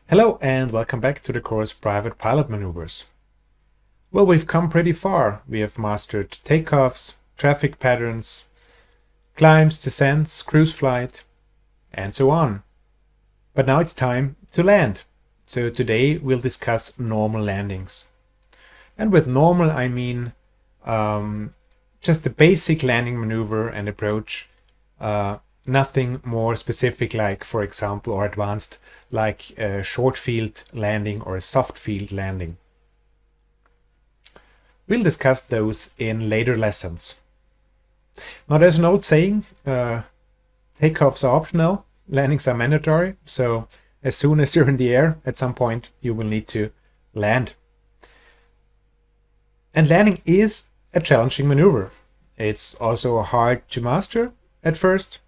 Hello and welcome back to the course Private Pilot Maneuvers. Well, we've come pretty far. We have mastered takeoffs, traffic patterns, climbs, descents, cruise flight, and so on. But now it's time to land. So today we'll discuss normal landings. And with normal I mean just the basic landing maneuver and approach. Nothing more specific like, for example, or advanced like a short field landing or a soft field landing. We'll discuss those in later lessons. Now there's an old saying, takeoffs are optional, landings are mandatory. So as soon as you're in the air, at some point you will need to land. And landing is a challenging maneuver. It's also hard to master at first.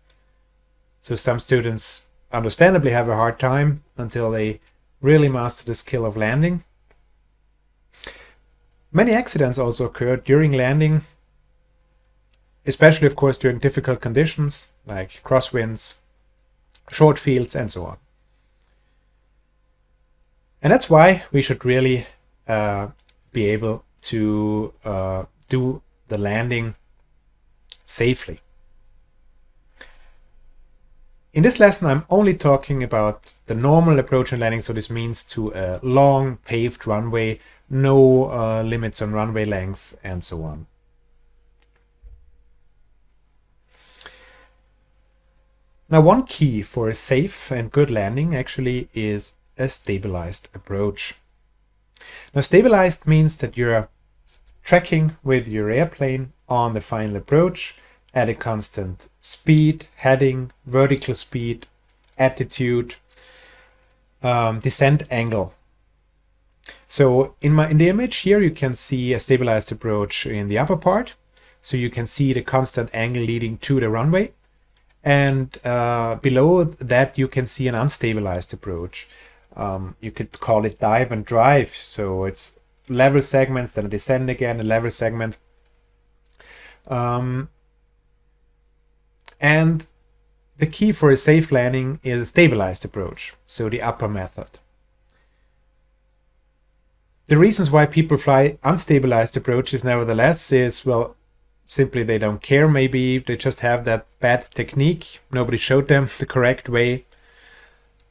So some students understandably have a hard time until they really master the skill of landing. Many accidents also occur during landing, especially of course during difficult conditions like crosswinds, short fields, and so on. And that's why we should really be able to do the landing safely. In this lesson, I'm only talking about the normal approach and landing, so this means to a long paved runway, no limits on runway length, and so on. Now, one key for a safe and good landing actually is a stabilized approach. Now, stabilized means that you're tracking with your airplane on the final approach at a constant speed, heading, vertical speed, attitude, descent angle. So in the image here you can see a stabilized approach in the upper part. So you can see the constant angle leading to the runway. And below that you can see an unstabilized approach. You could call it dive and drive. So it's level segments, then a descent again, a level segment. And the key for a safe landing is a stabilized approach, so the upper method. The reasons why people fly unstabilized approaches nevertheless is, well, simply they don't care. Maybe they just have that bad technique. Nobody showed them the correct way.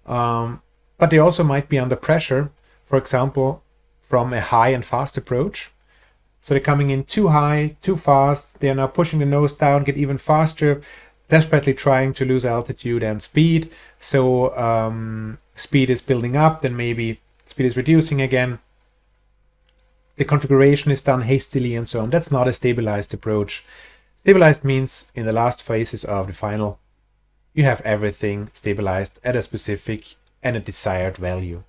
But they also might be under pressure, for example, from a high and fast approach. So they're coming in too high, too fast. They're now pushing the nose down, get even faster, desperately trying to lose altitude and speed. So speed is building up, then maybe speed is reducing again. The configuration is done hastily and so on. That's not a stabilized approach. Stabilized means in the last phases of the final, you have everything stabilized at a specific and a desired value.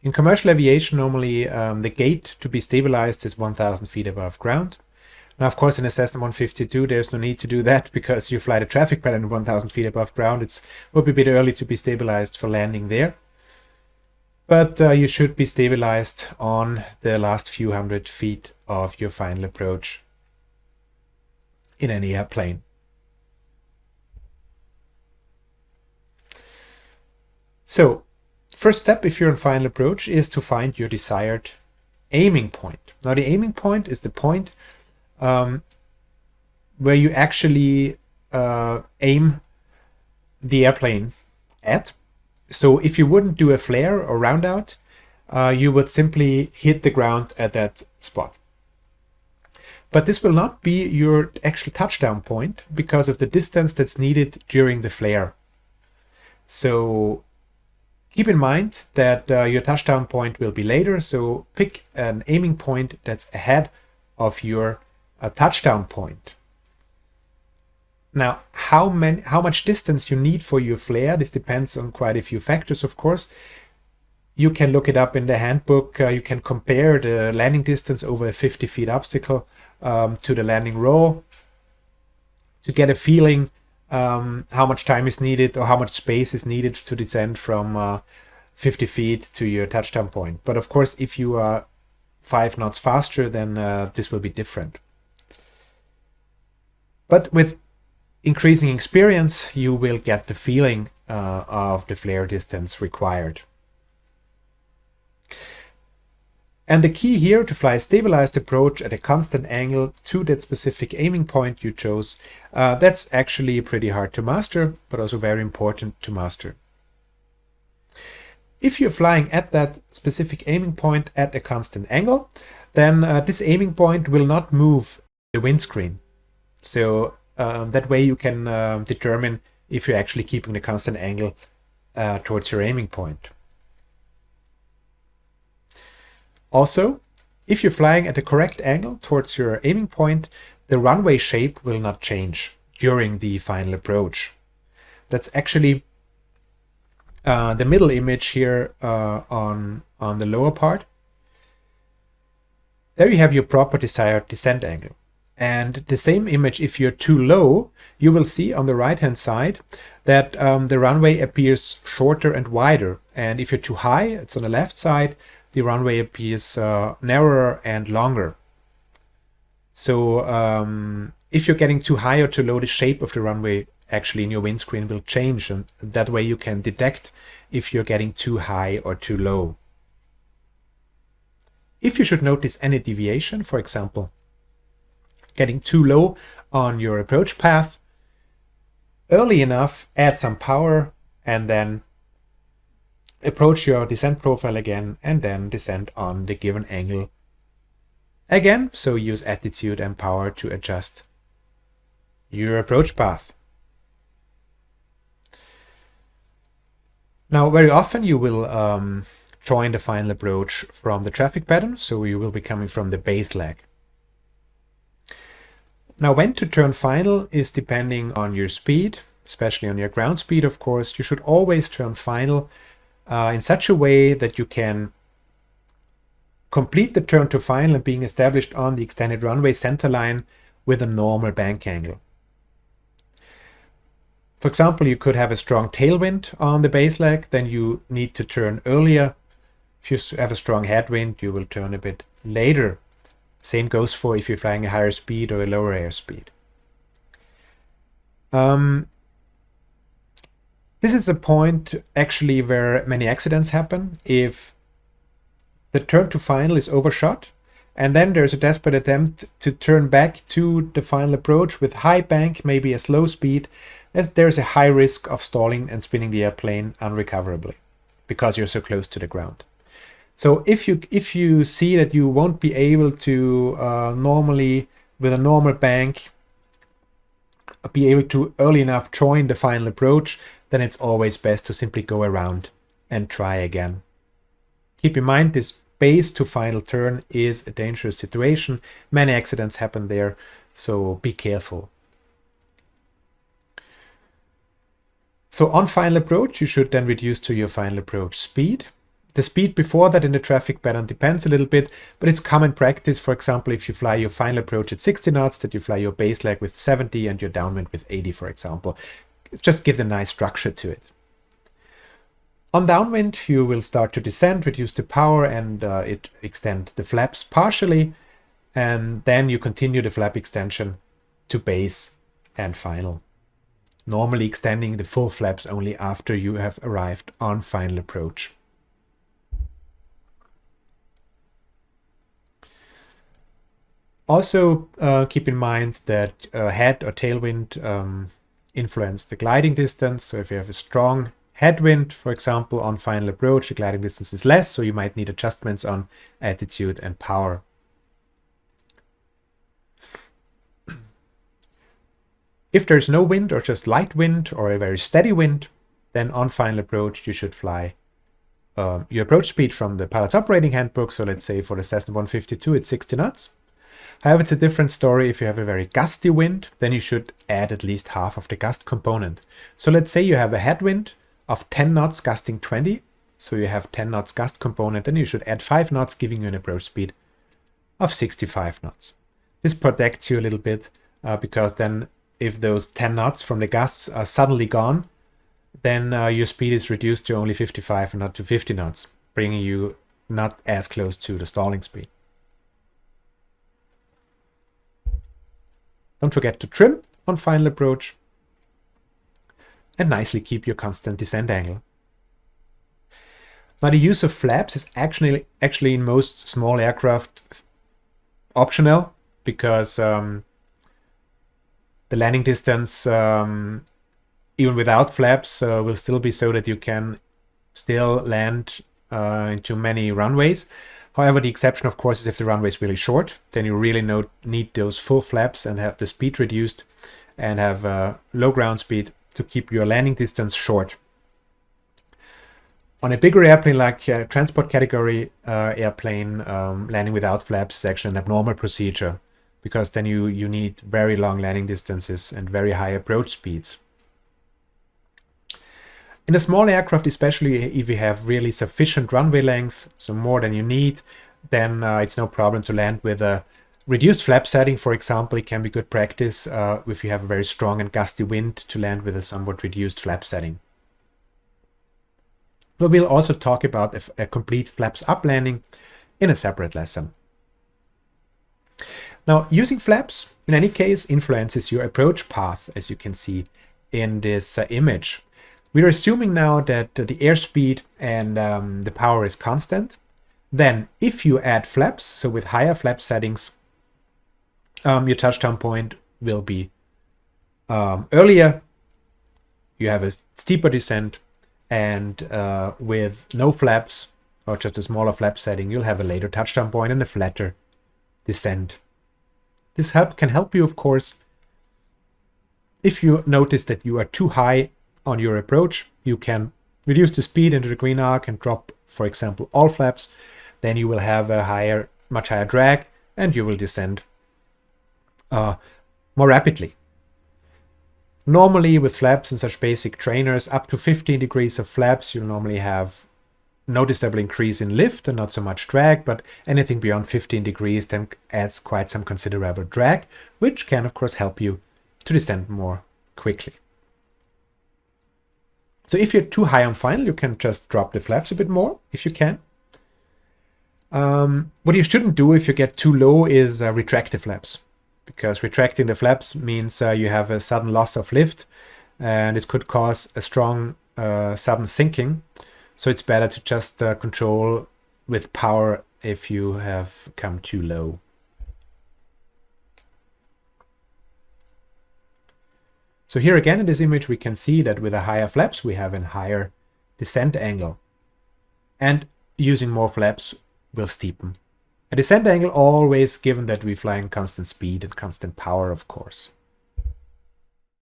In commercial aviation, normally the gate to be stabilized is 1,000 feet above ground. Now, of course, in a Cessna 152, there's no need to do that because you fly the traffic pattern 1,000 feet above ground. It would be a bit early to be stabilized for landing there. But you should be stabilized on the last few hundred feet of your final approach in any airplane. So, first step if you're on final approach is to find your desired aiming point. Now, the aiming point is the point where you actually aim the airplane at. So if you wouldn't do a flare or round out, you would simply hit the ground at that spot. But this will not be your actual touchdown point because of the distance that's needed during the flare. So keep in mind that your touchdown point will be later. So pick an aiming point that's ahead of your touchdown point. Now, how much distance you need for your flare, this depends on quite a few factors, of course. You can look it up in the handbook. You can compare the landing distance over a 50 feet obstacle to the landing roll to get a feeling how much time is needed or how much space is needed to descend from 50 feet to your touchdown point. But of course, if you are 5 knots faster, then this will be different. But with increasing experience, you will get the feeling of the flare distance required. And the key here to fly a stabilized approach at a constant angle to that specific aiming point you chose, that's actually pretty hard to master, but also very important to master. If you're flying at that specific aiming point at a constant angle, then this aiming point will not move the windscreen. So that way you can determine if you're actually keeping the constant angle towards your aiming point. Also, if you're flying at the correct angle towards your aiming point, the runway shape will not change during the final approach. That's actually the middle image here on the lower part. There you have your proper desired descent angle. And the same image, if you're too low, you will see on the right hand side that the runway appears shorter and wider. And if you're too high, it's on the left side, the runway appears narrower and longer. So if you're getting too high or too low, the shape of the runway actually in your windscreen will change, and that way you can detect if you're getting too high or too low. If you should notice any deviation, for example, getting too low on your approach path, early enough, add some power and then approach your descent profile again and then descend on the given angle again. So use attitude and power to adjust your approach path. Now, very often you will join the final approach from the traffic pattern, so you will be coming from the base leg. Now, when to turn final is depending on your speed, especially on your ground speed, of course. You should always turn final in such a way that you can complete the turn to final and being established on the extended runway center line with a normal bank angle. For example, you could have a strong tailwind on the base leg, then you need to turn earlier. If you have a strong headwind, you will turn a bit later. Same goes for if you're flying a higher speed or a lower airspeed. This is a point actually where many accidents happen. If the turn to final is overshot, and then there's a desperate attempt to turn back to the final approach with high bank, maybe a slow speed, as there's a high risk of stalling and spinning the airplane unrecoverably because you're so close to the ground. So if you see that you won't be able to normally, with a normal bank, be able to early enough join the final approach, then it's always best to simply go around and try again. Keep in mind, this base to final turn is a dangerous situation. Many accidents happen there, so be careful. So on final approach, you should then reduce to your final approach speed. The speed before that in the traffic pattern depends a little bit, but it's common practice. For example, if you fly your final approach at 60 knots, that you fly your base leg with 70 and your downwind with 80, for example. It just gives a nice structure to it. On downwind, you will start to descend, reduce the power, and extend the flaps partially, and then you continue the flap extension to base and final. Normally extending the full flaps only after you have arrived on final approach. Also, keep in mind that head or tailwind influence the gliding distance. So if you have a strong headwind, for example, on final approach, the gliding distance is less, so you might need adjustments on attitude and power. If there's no wind or just light wind or a very steady wind, then on final approach you should fly your approach speed from the pilot's operating handbook. So let's say for the Cessna 152 it's 60 knots. However, it's a different story if you have a very gusty wind, then you should add at least half of the gust component. So let's say you have a headwind of 10 knots gusting 20, so you have 10 knots gust component, then you should add 5 knots, giving you an approach speed of 65 knots. This protects you a little bit because then if those 10 knots from the gusts are suddenly gone, then your speed is reduced to only 55 and not to 50 knots, bringing you not as close to the stalling speed. Don't forget to trim on final approach and nicely keep your constant descent angle. Now, the use of flaps is actually in most small aircraft optional, because the landing distance, even without flaps, will still be so that you can still land into many runways. However, the exception, of course, is if the runway is really short. Then you really need those full flaps and have the speed reduced and have low ground speed to keep your landing distance short. On a bigger airplane, like transport category airplane, landing without flaps is actually an abnormal procedure, because then you need very long landing distances and very high approach speeds. In a small aircraft, especially if you have really sufficient runway length, so more than you need, then it's no problem to land with a reduced flap setting. For example, it can be good practice if you have a very strong and gusty wind to land with a somewhat reduced flap setting. But we'll also talk about a complete flaps up landing in a separate lesson. Now, using flaps, in any case, influences your approach path, as you can see in this image. We're assuming now that the airspeed and the power is constant. Then, if you add flaps, so with higher flap settings, your touchdown point will be earlier. You have a steeper descent, and with no flaps or just a smaller flap setting, you'll have a later touchdown point and a flatter descent. This can help you, of course, if you notice that you are too high on your approach. You can reduce the speed into the green arc and drop, for example, all flaps. Then you will have a much higher drag, and you will descend more rapidly. Normally, with flaps and such basic trainers, up to 15 degrees of flaps, you'll normally have noticeable increase in lift and not so much drag, but anything beyond 15 degrees then adds quite some considerable drag, which can, of course, help you to descend more quickly. So if you're too high on final, you can just drop the flaps a bit more, if you can. What you shouldn't do if you get too low is retract the flaps, because retracting the flaps means you have a sudden loss of lift, and this could cause a strong sudden sinking. So it's better to just control with power if you have come too low. So here again in this image we can see that with a higher flaps we have a higher descent angle, and using more flaps will steepen. A descent angle always given that we fly in constant speed and constant power, of course.